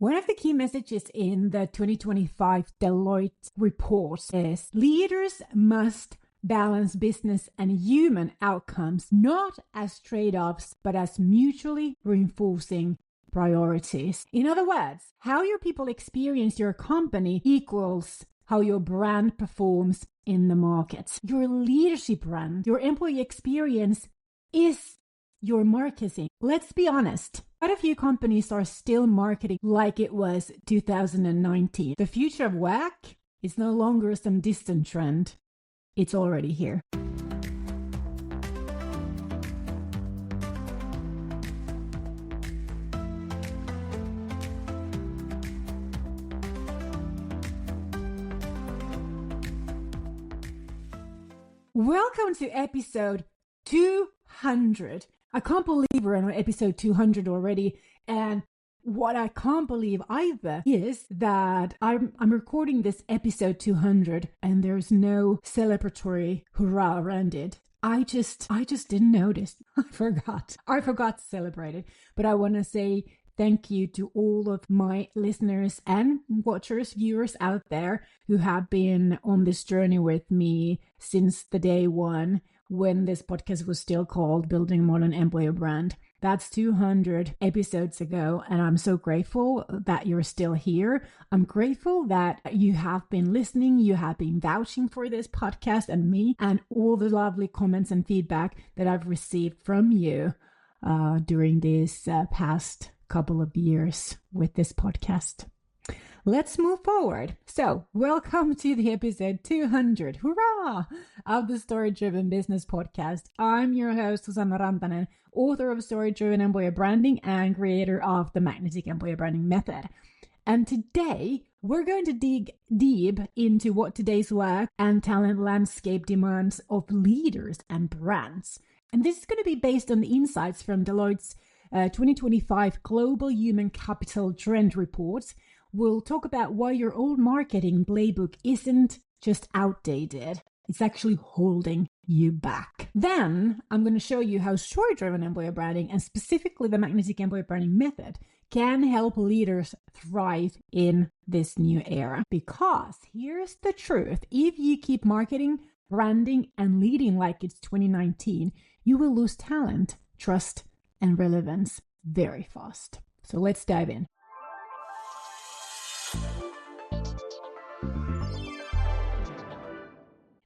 One of the key messages in the 2025 Deloitte report is leaders must balance business and human outcomes, not as trade-offs, but as mutually reinforcing priorities. In other words, how your people experience your company equals how your brand performs in the market. Your leadership brand, your employee experience is your marketing. Let's be honest. Quite a few companies are still marketing like it was 2019. The future of work is no longer some distant trend. It's already here. Welcome to episode 200. I can't believe we're on episode 200 already. And what I can't believe either is that I'm recording this episode 200 and there's no celebratory hurrah around it. I just didn't notice. I forgot to celebrate it. But I want to say thank you to all of my listeners and watchers, viewers out there who have been on this journey with me since the day one when this podcast was still called Building a Modern Employer Brand. That's 200 episodes ago, and I'm so grateful that you're still here. I'm grateful that you have been listening, you have been vouching for this podcast and me, and all the lovely comments and feedback that I've received from you during these past couple of years with this podcast. Let's move forward. So, welcome to the episode 200, hurrah, of the Story Driven Business Podcast. I'm your host, Susanna Rantanen, author of Story Driven Employer Branding and creator of the Magnetic Employer Branding Method. And today, we're going to dig deep into what today's work and talent landscape demands of leaders and brands. And this is going to be based on the insights from Deloitte's 2025 Global Human Capital Trend Report. We'll talk about why your old marketing playbook isn't just outdated, it's actually holding you back. Then I'm going to show you how story-driven employer branding and specifically the Magnetic Employer Branding Method can help leaders thrive in this new era. Because here's the truth, if you keep marketing, branding, and leading like it's 2019, you will lose talent, trust, and relevance very fast. So let's dive in.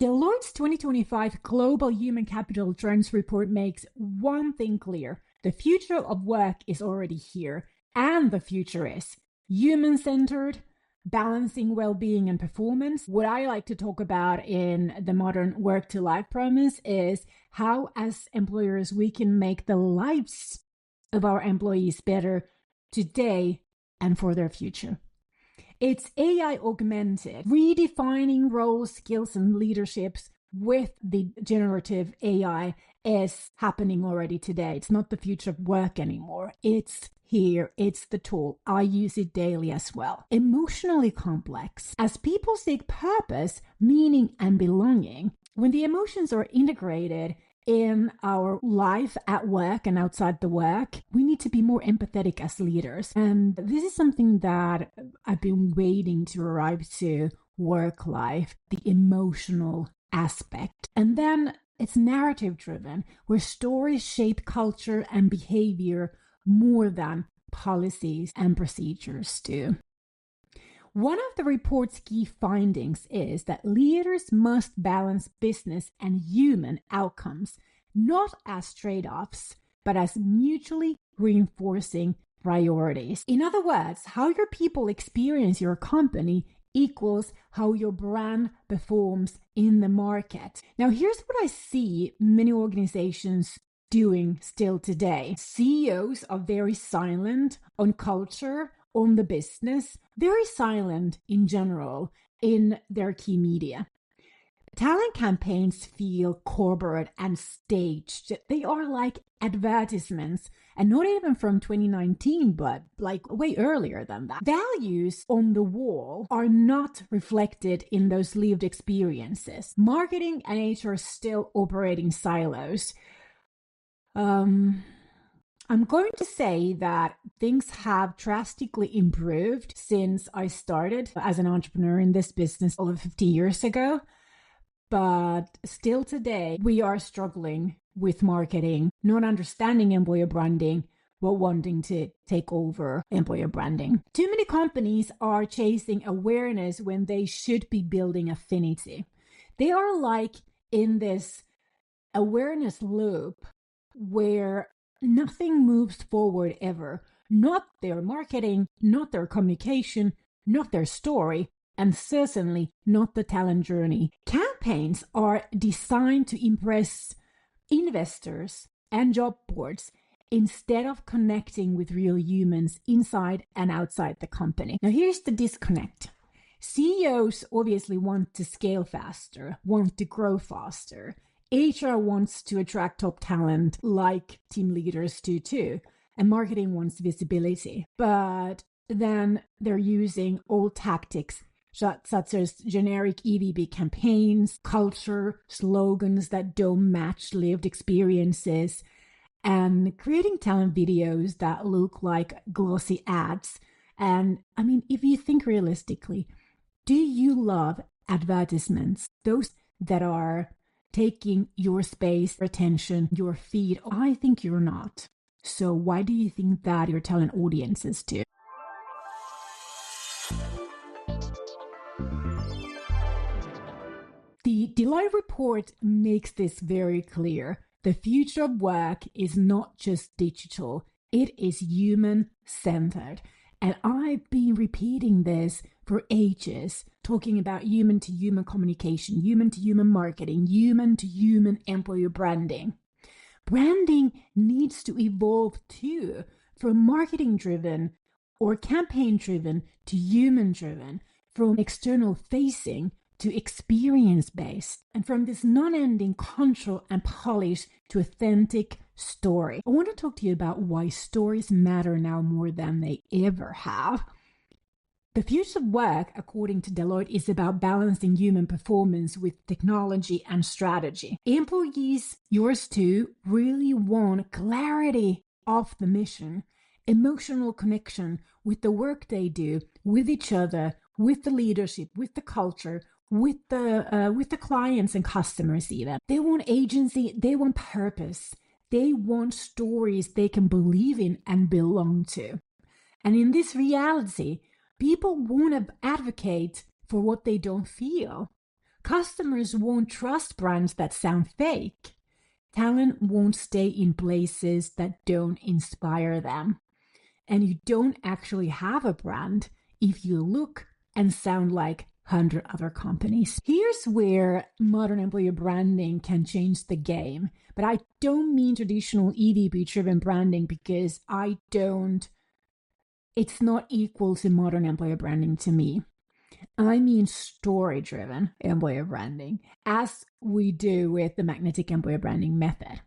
Deloitte's 2025 Global Human Capital Trends Report makes one thing clear. The future of work is already here, and the future is human-centered, balancing well-being and performance. What I like to talk about in the modern work-to-life promise is how, as employers, we can make the lives of our employees better today and for their future. It's AI augmented, redefining roles, skills, and leaderships with the generative AI is happening already today. It's not the future of work anymore. It's here. It's the tool. I use it daily as well. Emotionally complex. As people seek purpose, meaning, and belonging, when the emotions are integrated in our life at work and outside the work, we need to be more empathetic as leaders. And this is something that I've been waiting to arrive to work life, the emotional aspect. And then it's narrative driven, where stories shape culture and behavior more than policies and procedures do. One of the report's key findings is that leaders must balance business and human outcomes, not as trade-offs, but as mutually reinforcing priorities. In other words, how your people experience your company equals how your brand performs in the market. Now, here's what I see many organizations doing still today. CEOs are very silent on culture, on the business, very silent in general in their key media. Talent campaigns feel corporate and staged. They are like advertisements, and not even from 2019, but like way earlier than that. Values on the wall are not reflected in those lived experiences. Marketing and HR are still operating silos. I'm going to say that things have drastically improved since I started as an entrepreneur in this business over 50 years ago. But still today, we are struggling with marketing, not understanding employer branding, but wanting to take over employer branding. Too many companies are chasing awareness when they should be building affinity. They are like in this awareness loop where nothing moves forward ever. Not their marketing, not their communication, not their story, and certainly not the talent journey. Campaigns are designed to impress investors and job boards instead of connecting with real humans inside and outside the company. Now, here's the disconnect. CEOs obviously want to scale faster, want to grow faster. HR wants to attract top talent like team leaders do too, and marketing wants visibility. But then they're using old tactics such as generic EVB campaigns, culture, slogans that don't match lived experiences, and creating talent videos that look like glossy ads. And I mean, if you think realistically, do you love advertisements? Those that are taking your space, your attention, your feed? I think you're not. So why do you think that your talent audiences do? The Deloitte report makes this very clear. The future of work is not just digital, it is human-centered. And I've been repeating this for ages, talking about human-to-human communication, human-to-human marketing, human-to-human employer branding. Branding needs to evolve too, from marketing-driven or campaign-driven to human-driven, from external-facing to experience-based, and from this non-ending control and polish to authentic story. I want to talk to you about why stories matter now more than they ever have. The future of work, according to Deloitte, is about balancing human performance with technology and strategy. Employees, yours too, really want clarity of the mission, emotional connection with the work they do, with each other, with the leadership, with the culture, with the clients and customers even. They want agency, they want purpose, they want stories they can believe in and belong to. And in this reality, people won't advocate for what they don't feel. Customers won't trust brands that sound fake. Talent won't stay in places that don't inspire them. And you don't actually have a brand if you look and sound like 100 other companies. Here's where modern employer branding can change the game. But I don't mean traditional EVP-driven branding because it's not equal to modern employer branding to me. I mean story-driven employer branding, as we do with the magnetic employer branding method.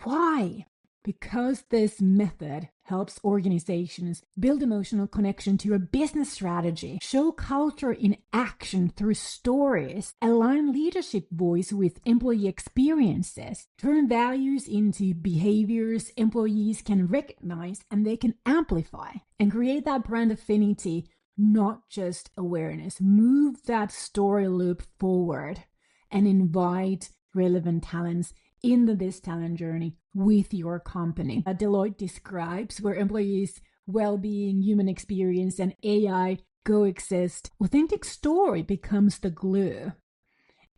Why? Because this method helps organizations build emotional connection to a business strategy, show culture in action through stories, align leadership voice with employee experiences, turn values into behaviors employees can recognize and they can amplify, and create that brand affinity, not just awareness. Move that story loop forward and invite relevant talents into this talent journey with your company. Deloitte describes where employees' well-being, human experience, and AI coexist. Authentic story becomes the glue.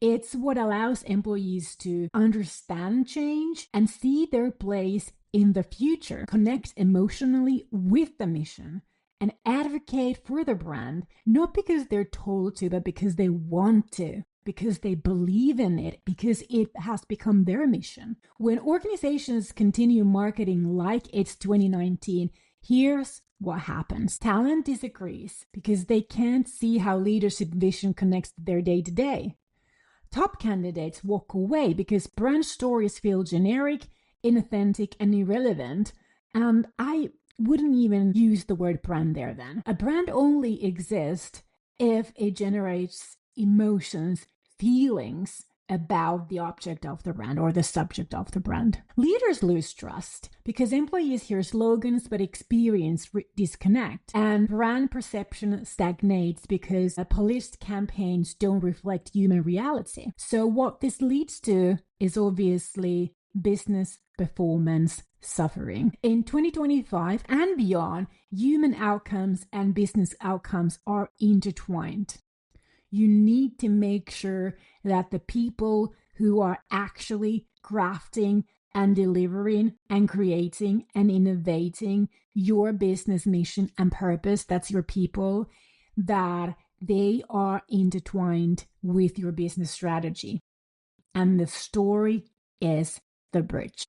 It's what allows employees to understand change and see their place in the future, connect emotionally with the mission, and advocate for the brand, not because they're told to, but because they want to, because they believe in it, because it has become their mission. When organizations continue marketing like it's 2019, here's what happens. Talent disagrees because they can't see how leadership vision connects to their day-to-day. Top candidates walk away because brand stories feel generic, inauthentic, and irrelevant. And I wouldn't even use the word brand there then. A brand only exists if it generates emotions, feelings, about the object of the brand or the subject of the brand. Leaders lose trust because employees hear slogans but experience disconnect, and brand perception stagnates because policed campaigns don't reflect human reality. So what this leads to is obviously business performance suffering. In 2025 and beyond, human outcomes and business outcomes are intertwined. You need to make sure that the people who are actually crafting and delivering and creating and innovating your business mission and purpose, that's your people, that they are intertwined with your business strategy. And the story is the bridge.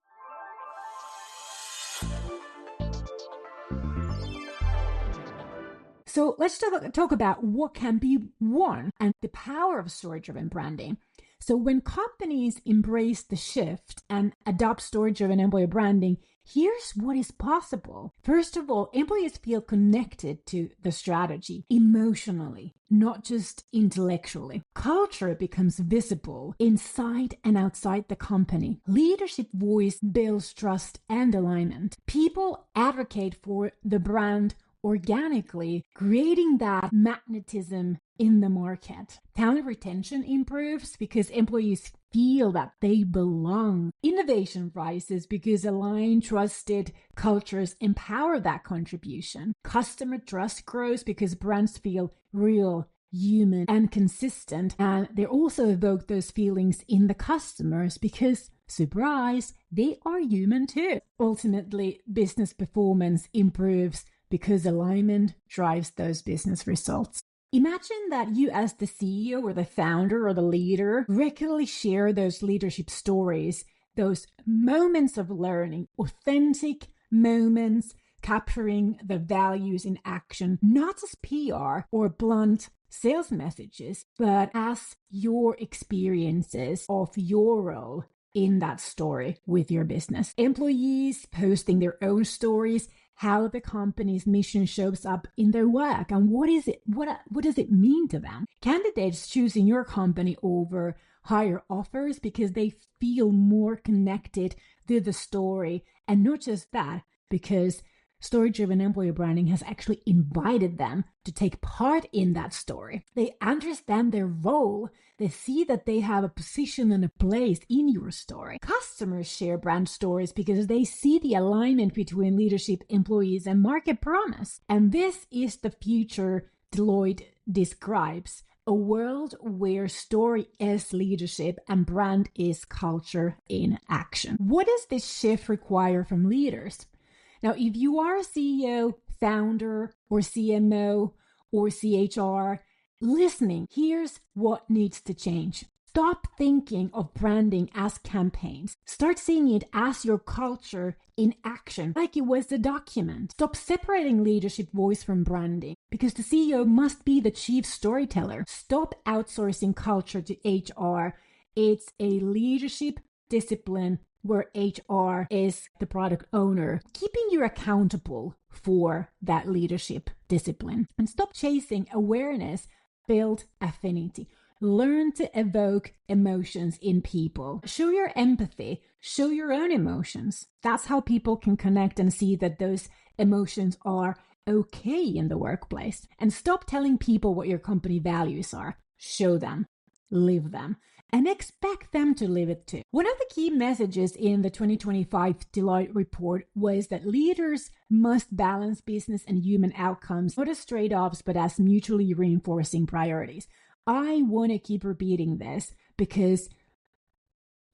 So let's talk about what can be won and the power of story-driven branding. So when companies embrace the shift and adopt story-driven employer branding, here's what is possible. First of all, employees feel connected to the strategy emotionally, not just intellectually. Culture becomes visible inside and outside the company. Leadership voice builds trust and alignment. People advocate for the brand organically, creating that magnetism in the market. Talent retention improves because employees feel that they belong. Innovation rises because aligned, trusted cultures empower that contribution. Customer trust grows because brands feel real, human, and consistent. And they also evoke those feelings in the customers because, surprise, they are human too. Ultimately, business performance improves because alignment drives those business results. Imagine that you as the CEO or the founder or the leader regularly share those leadership stories, those moments of learning, authentic moments capturing the values in action, not as PR or blunt sales messages, but as your experiences of your role in that story with your business. Employees posting their own stories, how the company's mission shows up in their work, and what does it mean to them? Candidates choosing your company over higher offers because they feel more connected to the story, and not just that, because story-driven employer branding has actually invited them to take part in that story. They understand their role. They see that they have a position and a place in your story. Customers share brand stories because they see the alignment between leadership, employees, and market promise. And this is the future Deloitte describes: a world where story is leadership and brand is culture in action. What does this shift require from leaders? Now, if you are a CEO, founder, or CMO, or CHR listening, here's what needs to change. Stop thinking of branding as campaigns. Start seeing it as your culture in action, like it was a document. Stop separating leadership voice from branding, because the CEO must be the chief storyteller. Stop outsourcing culture to HR. It's a leadership discipline where HR is the product owner, keeping you accountable for that leadership discipline. And stop chasing awareness, build affinity. Learn to evoke emotions in people. Show your empathy. Show your own emotions. That's how people can connect and see that those emotions are okay in the workplace. And stop telling people what your company values are. Show them, live them, and expect them to live it too. One of the key messages in the 2025 Deloitte report was that leaders must balance business and human outcomes, not as trade-offs, but as mutually reinforcing priorities. I want to keep repeating this because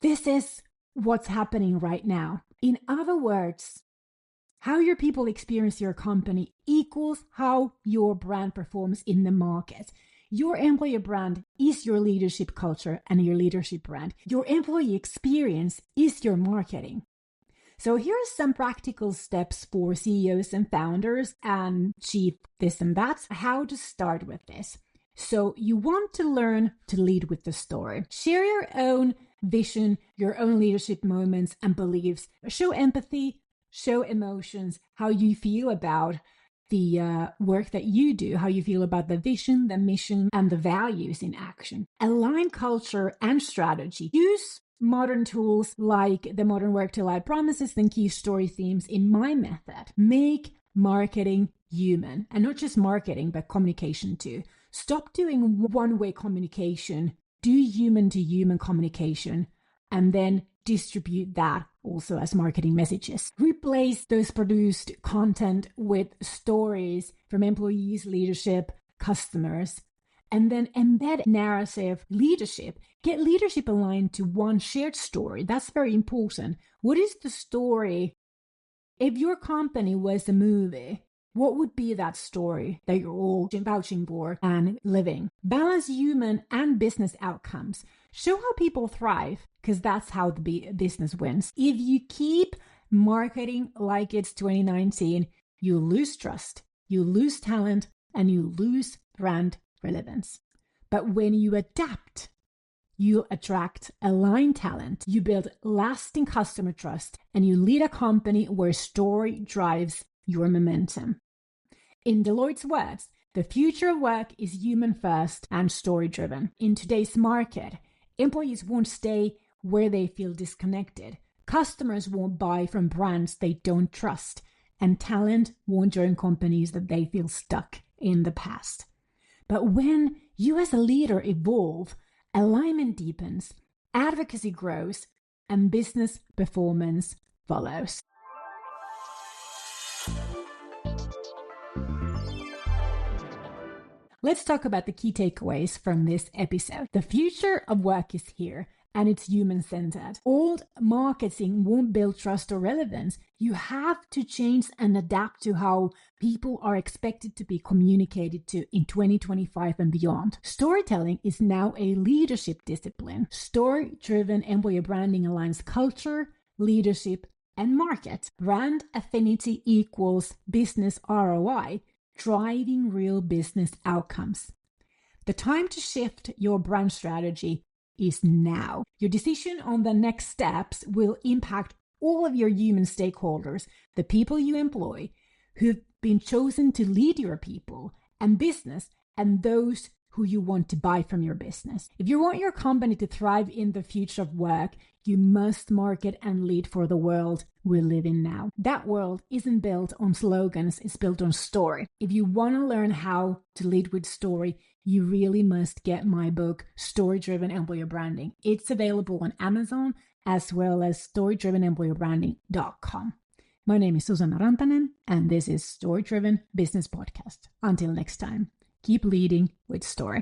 this is what's happening right now. In other words, how your people experience your company equals how your brand performs in the market. Your employer brand is your leadership culture and your leadership brand. Your employee experience is your marketing. So here are some practical steps for CEOs and founders and chief this and that, how to start with this. So you want to learn to lead with the story. Share your own vision, your own leadership moments and beliefs. Show empathy, show emotions, how you feel about the work that you do, how you feel about the vision, the mission, and the values in action. Align culture and strategy. Use modern tools like the Modern Work to Life promises and key story themes in my method. Make marketing human, and not just marketing, but communication too. Stop doing one-way communication, do human-to-human communication, and then distribute that also as marketing messages. Replace those produced content with stories from employees, leadership, customers, and then embed narrative leadership. Get leadership aligned to one shared story. That's very important. What is the story? If your company was a movie, what would be that story that you're all vouching for and living? Balance human and business outcomes. Show how people thrive, because that's how the business wins. If you keep marketing like it's 2019, you lose trust, you lose talent, and you lose brand relevance. But when you adapt, you attract aligned talent, you build lasting customer trust, and you lead a company where story drives your momentum. In Deloitte's words, the future of work is human first and story driven. In today's market, employees won't stay where they feel disconnected. Customers won't buy from brands they don't trust, and talent won't join companies that they feel stuck in the past. But when you as a leader evolve, alignment deepens, advocacy grows, and business performance follows. Let's talk about the key takeaways from this episode. The future of work is here, and it's human-centered. Old marketing won't build trust or relevance. You have to change and adapt to how people are expected to be communicated to in 2025 and beyond. Storytelling is now a leadership discipline. Story-driven employer branding aligns culture, leadership, and market. Brand affinity equals business ROI, driving real business outcomes. The time to shift your brand strategy is now. Your decision on the next steps will impact all of your human stakeholders, the people you employ, who've been chosen to lead your people and business, and those who you want to buy from your business. If you want your company to thrive in the future of work, you must market and lead for the world we live in now. That world isn't built on slogans, it's built on story. If you want to learn how to lead with story, you really must get my book, Story-Driven Employer Branding. It's available on Amazon as well as storydrivenemployerbranding.com. My name is Susanna Rantanen, and this is Story-Driven Business Podcast. Until next time, keep leading with story.